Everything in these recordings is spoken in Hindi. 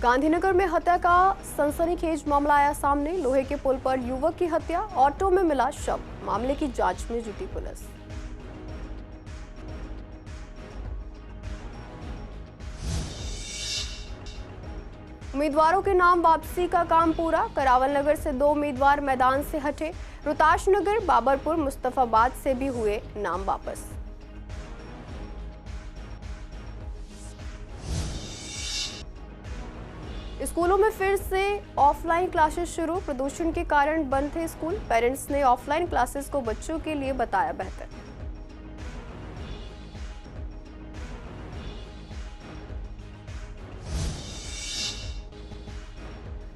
गांधीनगर में हत्या का सनसनीखेज मामला आया सामने। लोहे के पुल पर युवक की हत्या, ऑटो में मिला शव। मामले की जांच में जुटी पुलिस। उम्मीदवारों के नाम वापसी का काम पूरा। करावल नगर से 2 उम्मीदवार मैदान से हटे। रोहताश नगर, बाबरपुर, मुस्तफाबाद से भी हुए नाम वापस। स्कूलों में फिर से ऑफलाइन क्लासेस शुरू। प्रदूषण के कारण बंद थे स्कूल। पेरेंट्स ने ऑफलाइन क्लासेस को बच्चों के लिए बताया बेहतर।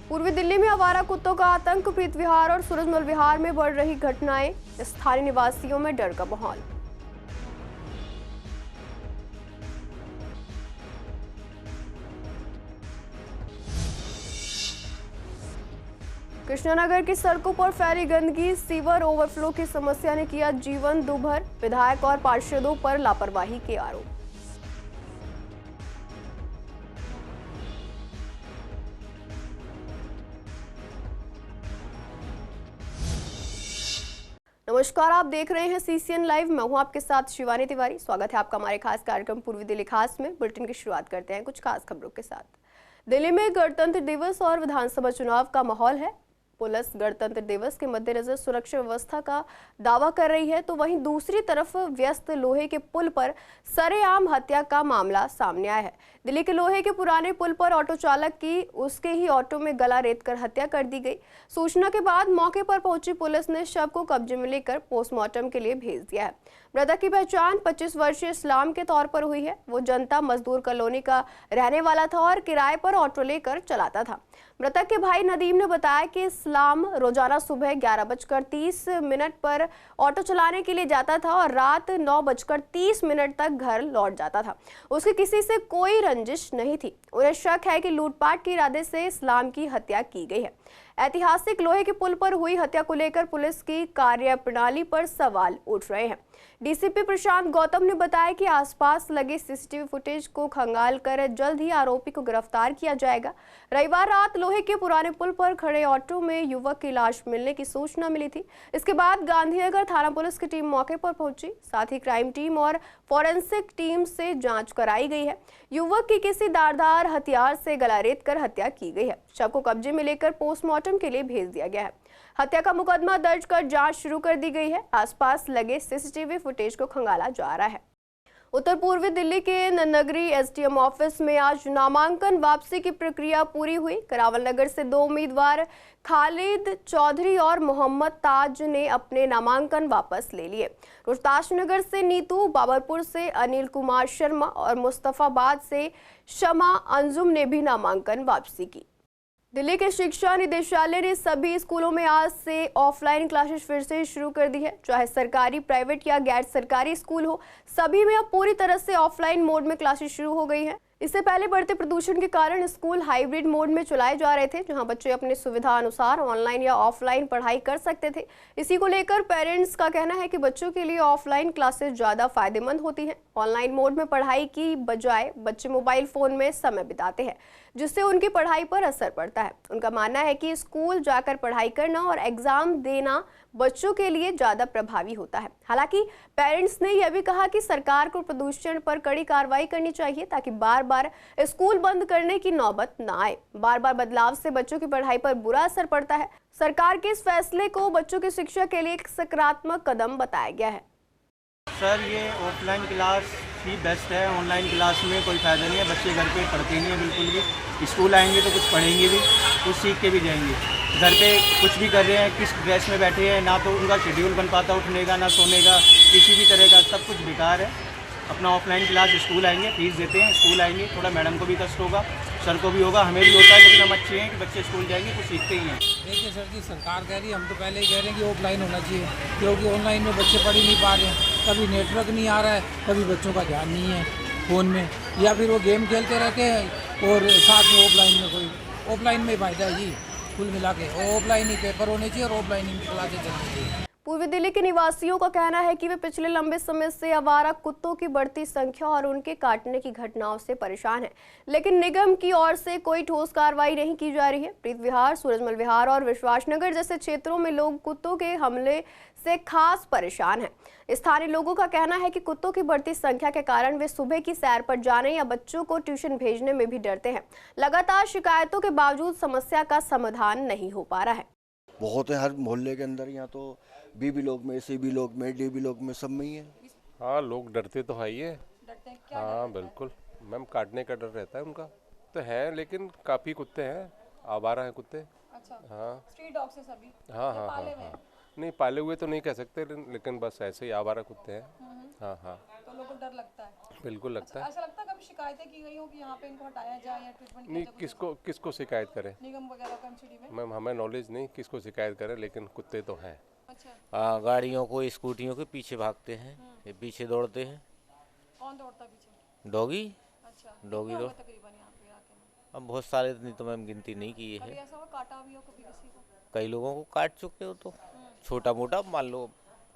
पूर्वी दिल्ली में आवारा कुत्तों का आतंक। प्रीत विहार और सूरजमल विहार में बढ़ रही घटनाएं। स्थानीय निवासियों में डर का माहौल। कृष्णानगर की सड़कों पर फैली गंदगी। सीवर ओवरफ्लो की समस्या ने किया जीवन दुभर। विधायक और पार्षदों पर लापरवाही के आरोप। नमस्कार, आप देख रहे हैं CCN लाइव। मैं हूं आपके साथ शिवानी तिवारी। स्वागत है आपका हमारे खास कार्यक्रम पूर्वी दिल्ली खास में। बुलेटिन की शुरुआत करते हैं कुछ खास खबरों के साथ। दिल्ली में गणतंत्र दिवस और विधानसभा चुनाव का माहौल है। पुलिस गणतंत्र दिवस के मद्देनजर सुरक्षा व्यवस्था का दावा कर रही है, तो वहीं दूसरी तरफ व्यस्त लोहे के पुल पर सरेआम हत्या का मामला सामने आया है। दिल्ली के लोहे के पुराने पुल पर ऑटो चालक की उसके ही ऑटो में गला रेतकर हत्या कर दी गई। सूचना के बाद मौके पर पहुंची पुलिस ने शव को कब्जे में लेकर पोस्टमार्टम के लिए भेज दिया है। मृतक की पहचान 25 वर्षीय इस्लाम के तौर पर हुई है। वो जनता मजदूर कॉलोनी का रहने वाला था और किराए पर ऑटो लेकर चलाता था। मृतक के भाई नदीम ने बताया कि इस्लाम रोजाना सुबह 11:30 पर ऑटो चलाने के लिए जाता था और रात 9:30 तक घर लौट जाता था। उसकी किसी से कोई रंजिश नहीं थी। उन्हें शक है कि लूटपाट के इरादे से इस्लाम की हत्या की गई है। ऐतिहासिक लोहे के पुल पर हुई हत्या को लेकर पुलिस की कार्यप्रणाली पर सवाल उठ रहे हैं। डीसीपी प्रशांत गौतम ने बताया कि आसपास लगे सीसीटीवी फुटेज को खंगालकर जल्द ही आरोपी को गिरफ्तार किया जाएगा। रविवार रात लोहे के पुराने पुल पर खड़े ऑटो में युवक की लाश मिलने की सूचना मिली थी। इसके बाद गांधीनगर थाना पुलिस की टीम मौके पर पहुंची। साथ ही क्राइम टीम और फॉरेंसिक टीम से जांच कराई गई है। युवक की किसी धारदार हथियार से गला रेतकर हत्या की गई है। शव को कब्जे में लेकर पोस्टमार्टम के लिए भेज दिया गया है। हत्या का मुकदमा दर्ज कर जांच शुरू कर दी गई है। आसपास लगे सीसीटीवी फुटेज को खंगाला जा रहा है। उत्तर पूर्वी दिल्ली के नगरी SDM ऑफिस में आज नामांकन वापसी की प्रक्रिया पूरी हुई। करावल नगर से 2 उम्मीदवार खालिद चौधरी और मोहम्मद ताज ने अपने नामांकन वापस ले लिए। रोहताश नगर से नीतू, बाबरपुर से अनिल कुमार शर्मा और मुस्तफाबाद से शमा अंजुम ने भी नामांकन वापसी की। दिल्ली के शिक्षा निदेशालय ने सभी स्कूलों में आज से ऑफलाइन क्लासेस फिर से शुरू कर दी है। चाहे सरकारी, प्राइवेट या गैर सरकारी स्कूल हो, सभी में अब पूरी तरह से ऑफलाइन मोड में क्लासेस शुरू हो गई हैं। इससे पहले बढ़ते प्रदूषण के कारण स्कूल हाइब्रिड मोड में चलाए जा रहे थे, जहां बच्चे अपनी सुविधा अनुसार ऑनलाइन या ऑफलाइन पढ़ाई कर सकते थे। इसी को लेकर पेरेंट्स का कहना है कि बच्चों के लिए ऑफलाइन क्लासेस ज़्यादा फायदेमंद होती हैं। ऑनलाइन मोड में पढ़ाई की बजाय बच्चे मोबाइल फ़ोन में समय बिताते हैं, जिससे उनकी पढ़ाई पर असर पड़ता है। उनका मानना है कि स्कूल जाकर पढ़ाई करना और एग्ज़ाम देना बच्चों के लिए ज़्यादा प्रभावी होता है। हालांकि पेरेंट्स ने यह भी कहा कि सरकार को प्रदूषण पर कड़ी कार्रवाई करनी चाहिए, ताकि बार बार स्कूल बंद करने की नौबत न आए। बार बार बदलाव से बच्चों की पढ़ाई पर बुरा असर पड़ता है। सरकार के इस फैसले को बच्चों की शिक्षा के लिए एक सकारात्मक कदम बताया गया है। सर, ये ऑफलाइन क्लास ही बेस्ट है। ऑनलाइन क्लास में कोई फ़ायदा नहीं है। बच्चे घर पे पढ़ते नहीं है बिल्कुल भी। स्कूल आएंगे तो कुछ पढ़ेंगे भी, कुछ सीख के भी जाएंगे। घर पे कुछ भी कर रहे हैं, किस ड्रेस में बैठे हैं, ना तो उनका शेड्यूल बन पाता उठने का, ना सोने का, किसी भी तरह का, सब कुछ बेकार है। अपना ऑफलाइन क्लास, स्कूल आएंगे, फीस देते हैं, स्कूल आएंगे, थोड़ा मैडम को भी कष्ट होगा, सर को भी होगा, हमें भी होता है, लेकिन हम अच्छे हैं कि बच्चे स्कूल जाएंगे, कुछ सीखते ही हैं। देखिए सर जी, सरकार कह रही है, हम तो पहले ही कह रहे हैं कि ऑफलाइन होना चाहिए, क्योंकि ऑनलाइन में बच्चे पढ़ ही नहीं पा रहे हैं। कभी नेटवर्क नहीं आ रहा है, कभी बच्चों का ध्यान नहीं है फ़ोन में, या फिर वो गेम खेलते रहते हैं और साथ में ऑफलाइन में फ़ायदा है जी। कुल मिला के ऑफलाइन ही पेपर होने चाहिए और ऑफलाइन ही क्लासेज चलनी चाहिए। पूर्वी दिल्ली के निवासियों का कहना है कि वे पिछले लंबे समय से आवारा कुत्तों की बढ़ती संख्या और उनके काटने की घटनाओं से परेशान हैं, लेकिन निगम की ओर से कोई ठोस कार्रवाई नहीं की जा रही है। प्रीत विहार, सूरजमल विहार और विश्वासनगर जैसे क्षेत्रों में लोग कुत्तों के हमले से खास परेशान हैं। स्थानीय लोगों का कहना है कि कुत्तों की बढ़ती संख्या के कारण वे सुबह की सैर पर जाने या बच्चों को ट्यूशन भेजने में भी डरते हैं। लगातार शिकायतों के बावजूद समस्या का समाधान नहीं हो पा रहा है। बहुत है हर मोहल्ले के अंदर, यहाँ तो बी ब्लॉक में, सी ब्लॉक में, डी ब्लॉक में, सब में ही है। हाँ, लोग डरते तो है ही है। डरते हैं क्या? हाँ बिल्कुल मैम, काटने का डर रहता है उनका तो है, लेकिन काफ़ी कुत्ते हैं, आवारा हैं कुत्ते। अच्छा। हाँ, स्ट्रीट डॉग्स हैं सभी? हाँ हाँ हाँ हाँ, नहीं पाले हुए तो नहीं कह सकते, लेकिन बस ऐसे ही आवारा कुत्ते हैं। हाँ हाँ, तो लोगों को डर लगता है? बिल्कुल लगता है। ऐसा लगता है कभी शिकायतें की गई हो कि यहाँ पे इनको हटाया जाए या ट्रीटमेंट? नहीं, किसको शिकायत करें? निगम वगैरह का एमसीडी में? मैम हमें नॉलेज नहीं किसको शिकायत करें, लेकिन कुत्ते तो हैं। अच्छा। गाड़ियों को, स्कूटियों के पीछे भागते हैं, ये पीछे दौड़ते हैं। कौन दौड़ता पीछे? डॉगी। अच्छा, डॉगी दो तकरीबन यहाँ पे इलाके में? अब बहुत सारे नहीं तो मैम गिनती नहीं की है। ऐसा हुआ काटा भी हो कभी किसी को? कई लोगों को काट चुके हो, तो छोटा मोटा मान लो,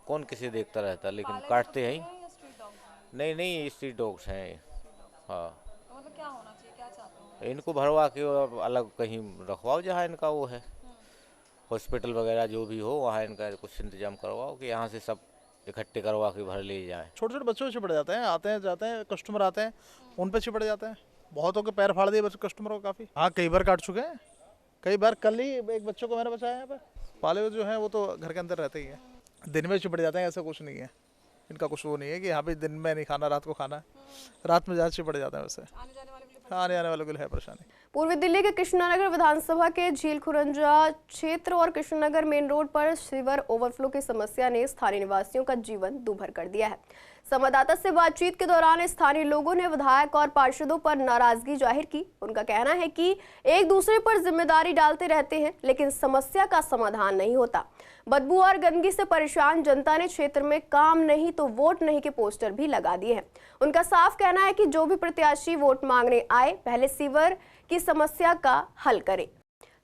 कौन किसे देखता रहता है, लेकिन काटते हैं ही। नहीं नहीं, स्ट्रीट डॉग्स हैं। हाँ, तो मतलब क्या होना चाहिए, क्या चाहते हैं? इनको भरवा के और अलग कहीं रखवाओ जहाँ इनका वो है, हॉस्पिटल वगैरह जो भी हो वहाँ इनका कुछ इंतजाम करवाओ कि यहाँ से सब इकट्ठे करवा के भर ले जाएं। छोटे छोटे बच्चों से चिपड़ जाते हैं, आते हैं जाते हैं, कस्टमर आते हैं उन पे चिपड़ जाते हैं। बहुतों के पैर फाड़ दिए बच्चे कस्टमरों को काफ़ी। हाँ, कई बार काट चुके हैं, कई बार। कल ही एक बच्चों को मैंने बचाया यहाँ पे। पाले हुए जो हैं वो तो घर के अंदर रहते ही हैं, दिन में चिपड़ जाते हैं, ऐसा कुछ नहीं है इनका। कुछ वो नहीं है कि यहाँ पे दिन में नहीं खाना, रात को खाना है। रात में ज़्यादा चिपड़ जाते हैं वैसे। आने वालों के लिए है परेशानी। पूर्वी दिल्ली के कृष्णानगर विधानसभा के झील खुरंजा क्षेत्र और कृष्णनगर मेन रोड पर सीवर ओवरफ्लो की समस्या ने स्थानीय निवासियों का जीवन दूभर कर दिया है। संवाददाता से बातचीत के दौरान स्थानीय लोगों ने विधायक और पार्षदों पर नाराजगी जाहिर की। उनका कहना है कि एक दूसरे पर जिम्मेदारी डालते रहते हैं, लेकिन समस्या का समाधान नहीं होता। बदबू और गंदगी से परेशान जनता ने क्षेत्र में काम नहीं तो वोट नहीं के पोस्टर भी लगा दिए हैं। उनका साफ कहना है कि जो भी प्रत्याशी वोट मांगने आए, पहले सीवर की समस्या का हल करे।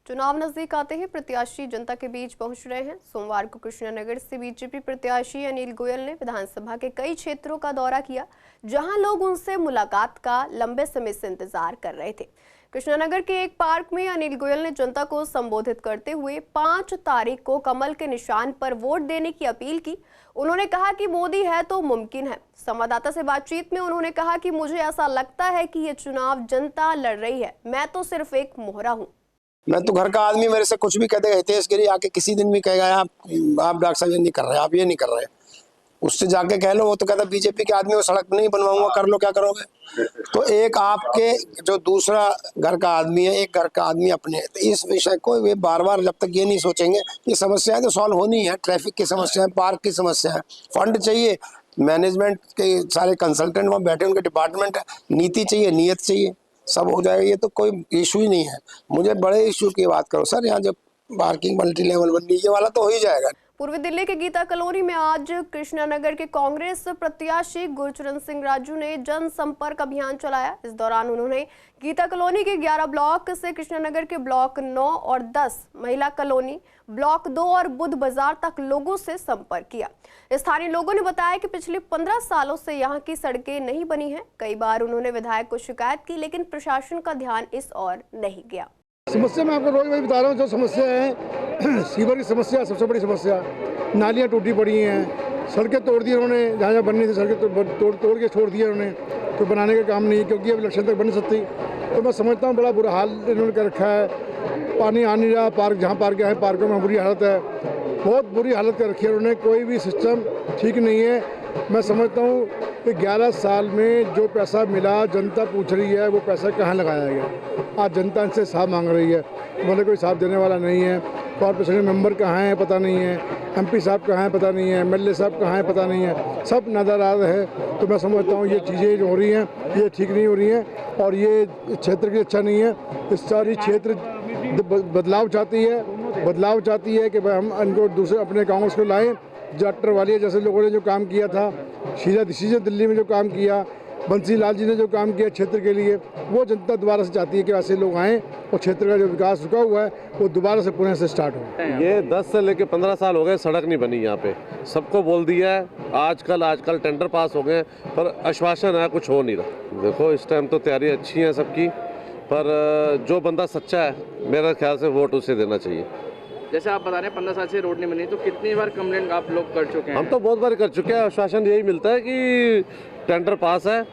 चुनाव नजदीक आते ही प्रत्याशी जनता के बीच पहुंच रहे हैं। सोमवार को कृष्णनगर से बीजेपी प्रत्याशी अनिल गोयल ने विधानसभा के कई क्षेत्रों का दौरा किया, जहां लोग उनसे मुलाकात का लंबे समय से इंतजार कर रहे थे। कृष्णनगर के एक पार्क में अनिल गोयल ने जनता को संबोधित करते हुए 5 तारीख को कमल के निशान पर वोट देने की अपील की। उन्होंने कहा कि मोदी है तो मुमकिन है। संवाददाता से बातचीत में उन्होंने कहा कि मुझे ऐसा लगता है कि ये चुनाव जनता लड़ रही है, मैं तो सिर्फ एक मोहरा हूँ। मैं तो घर का आदमी, मेरे से कुछ भी कहते, हितेश गिरी आके किसी दिन भी कहेगा आप डॉक्टर साहब ये नहीं कर रहे, आप ये नहीं कर रहे, उससे जाके कह लो, वो तो कहता बीजेपी के आदमी को सड़क नहीं बनवाऊंगा, कर लो क्या करोगे। तो एक आपके जो दूसरा घर का आदमी है, एक घर का आदमी अपने, तो इस विषय को वे बार बार जब तक ये नहीं सोचेंगे, ये समस्याएं तो सॉल्व होनी है। ट्रैफिक की समस्या है, पार्क की समस्या है, फंड चाहिए, मैनेजमेंट के सारे कंसल्टेंट वहाँ बैठे, उनके डिपार्टमेंट है, नीति चाहिए, नियत चाहिए, सब हो जाएगा। ये तो कोई इशू ही नहीं है। मुझे बड़े इशू की बात करो सर, यहाँ जब पार्किंग मल्टी लेवल बन गई, ये वाला तो हो ही जाएगा। पूर्वी दिल्ली के गीता कॉलोनी में आज कृष्णानगर के कांग्रेस प्रत्याशी गुरचरण सिंह राजू ने जनसंपर्क अभियान चलाया। इस दौरान उन्होंने गीता कॉलोनी के 11 ब्लॉक से कृष्णानगर के ब्लॉक 9 और 10, महिला कॉलोनी ब्लॉक 2 और बुध बाजार तक लोगों से संपर्क किया। स्थानीय लोगों ने बताया कि पिछले 15 सालों से यहाँ की सड़कें नहीं बनी हैं। कई बार उन्होंने विधायक को शिकायत की, लेकिन प्रशासन का ध्यान इस ओर नहीं गया। समस्या मैं आपको रोज वही बता रहा हूँ। जो समस्या है, सीवर की समस्या सबसे बड़ी समस्या, नालियाँ टूटी पड़ी हैं, सड़कें तोड़ दी उन्होंने, जहाँ जहाँ बननी थी सड़कें तोड़ के छोड़ दिया उन्होंने, तो बनाने का काम नहीं, क्योंकि अब इलेक्शन तक बन सकती। तो मैं समझता हूँ बड़ा बुरा हाल इन्होंने कर रखा है। पानी आ नहीं रहा, पार्क जहाँ पार्क है, पार्कों में बुरी हालत है, बहुत बुरी हालत कर रखी है उन्होंने। कोई भी सिस्टम ठीक नहीं है। मैं समझता हूँ कि 11 साल में जो पैसा मिला, जनता पूछ रही है वो पैसा कहाँ लगाया गया। आज जनता इनसे हिसाब मांग रही है, बोले कोई हिसाब देने वाला नहीं है। कॉर्पोरेशन मेंबर कहाँ हैं पता नहीं है, एमपी साहब कहाँ हैं पता नहीं है, एमएलए साहब कहाँ हैं पता नहीं है, सब नादाराद है। तो मैं समझता हूँ ये चीज़ें जो हो रही हैं ये ठीक नहीं हो रही हैं और ये क्षेत्र के लिए अच्छा नहीं है। इस सारी क्षेत्र बदलाव चाहती है कि भाई हम इनको दूसरे अपने गाँव को लाएँ। डॉक्टर वाली जैसे लोगों ने जो काम किया था, सीधा डिसीजन दिल्ली में जो काम किया, बंसी लाल जी ने जो काम किया क्षेत्र के लिए, वो जनता दोबारा से चाहती है कि ऐसे लोग आएँ और क्षेत्र का जो विकास रुका हुआ है वो दोबारा से पुनः से स्टार्ट हो। ये 10 से लेकर 15 साल हो गए, सड़क नहीं बनी यहाँ पे। सबको बोल दिया है, आजकल टेंडर पास हो गए, पर आश्वासन है, कुछ हो नहीं रहा। देखो इस टाइम तो तैयारी अच्छी है सबकी, पर जो बंदा सच्चा है मेरे ख्याल से वोट उसे देना चाहिए। जैसे आप बता रहे हैं 15 साल से रोड नहीं बनी, तो कितनी बार कंप्लेंट आप लोग कर चुके हैं? हम तो बहुत बार कर चुके हैं। आश्वासन यही मिलता है कि टेंडर पास है,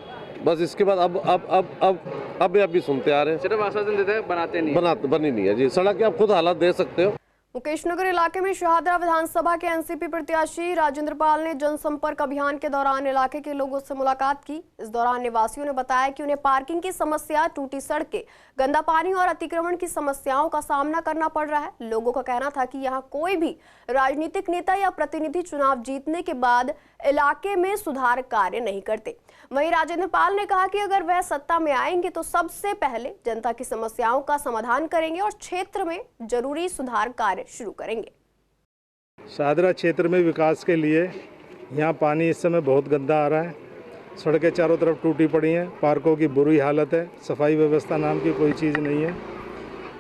बस इसके बाद अब भी सुनते आ रहे हैं। सिर्फ आश्वासन देते हैं, बनाते नहीं, बनी नहीं है जी। सड़क की आप खुद हालत दे सकते हो। मुकेशनगर इलाके में शाहदरा विधानसभा के एनसीपी प्रत्याशी राजेंद्र पाल ने जनसंपर्क अभियान के दौरान इलाके के लोगों से मुलाकात की। इस दौरान निवासियों ने बताया कि उन्हें पार्किंग की समस्या, टूटी सड़कें, गंदा पानी और अतिक्रमण की समस्याओं का सामना करना पड़ रहा है। लोगों का कहना था कि यहाँ कोई भी राजनीतिक नेता या प्रतिनिधि चुनाव जीतने के बाद इलाके में सुधार कार्य नहीं करते। वहीं राजेंद्र पाल ने कहा कि अगर वह सत्ता में आएंगे तो सबसे पहले जनता की समस्याओं का समाधान करेंगे और क्षेत्र में जरूरी सुधार कार्य शुरू करेंगे। शाहदरा क्षेत्र में विकास के लिए यहाँ पानी इस समय बहुत गंदा आ रहा है, सड़कें चारों तरफ टूटी पड़ी हैं, पार्कों की बुरी हालत है, सफाई व्यवस्था नाम की कोई चीज़ नहीं है,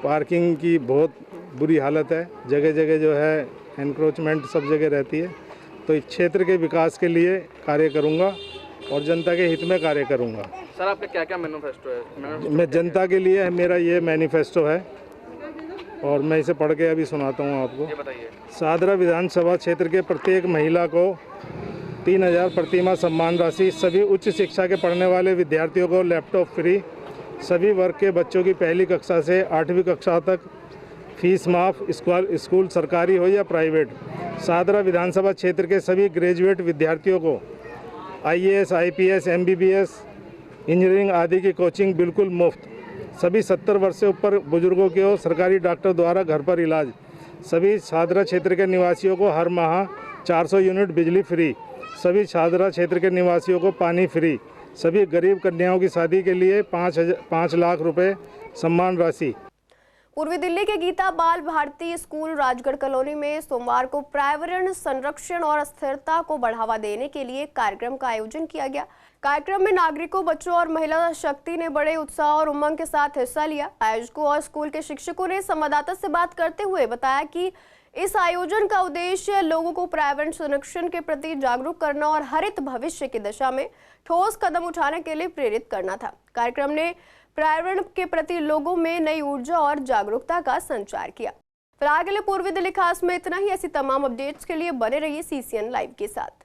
पार्किंग की बहुत बुरी हालत है, जगह जगह जो है एनक्रोचमेंट सब जगह रहती है। तो इस क्षेत्र के विकास के लिए कार्य करूँगा और जनता के हित में कार्य करूँगा। सर आपका क्या क्या मैनिफेस्टो है? मैं जनता के लिए मेरा ये मैनिफेस्टो है और मैं इसे पढ़ के अभी सुनाता हूँ आपको। ये बताइए। शाहदरा विधानसभा क्षेत्र के प्रत्येक महिला को 3000 प्रतिमाह सम्मान राशि, सभी उच्च शिक्षा के पढ़ने वाले विद्यार्थियों को लैपटॉप फ्री, सभी वर्ग के बच्चों की पहली कक्षा से 8वीं कक्षा तक फीस माफ, स्कूल सरकारी हो या प्राइवेट। शाहदरा विधानसभा क्षेत्र के सभी ग्रेजुएट विद्यार्थियों को IAS, IPS, MBBS, इंजीनियरिंग आदि की कोचिंग बिल्कुल मुफ्त। सभी 70 वर्ष से ऊपर बुजुर्गों को सरकारी डॉक्टर द्वारा घर पर इलाज। सभी शाहदरा क्षेत्र के निवासियों को हर माह 400 यूनिट बिजली फ्री। सभी शाहदरा क्षेत्र के निवासियों को पानी फ्री। सभी गरीब कन्याओं की शादी के लिए 5 लाख रुपए सम्मान राशि। पूर्वी दिल्ली के गीता बाल भारती स्कूल राजगढ़ कॉलोनी में सोमवार को पर्यावरण संरक्षण और स्थिरता को बढ़ावा देने के लिए कार्यक्रम का आयोजन किया गया। कार्यक्रम में नागरिकों, बच्चों और महिला शक्ति ने बड़े उत्साह और उमंग के साथ हिस्सा लिया। आयोजकों और स्कूल के शिक्षकों ने संवाददाता से बात करते हुए बताया कि इस आयोजन का उद्देश्य लोगों को पर्यावरण संरक्षण के प्रति जागरूक करना और हरित भविष्य की दिशा में ठोस कदम उठाने के लिए प्रेरित करना था। कार्यक्रम ने पर्यावरण के प्रति लोगों में नई ऊर्जा और जागरूकता का संचार किया। फिलहाल के लिए पूर्वी दिल्ली खास में इतना ही। ऐसी तमाम अपडेट्स के लिए बने रहिए CCN लाइव के साथ।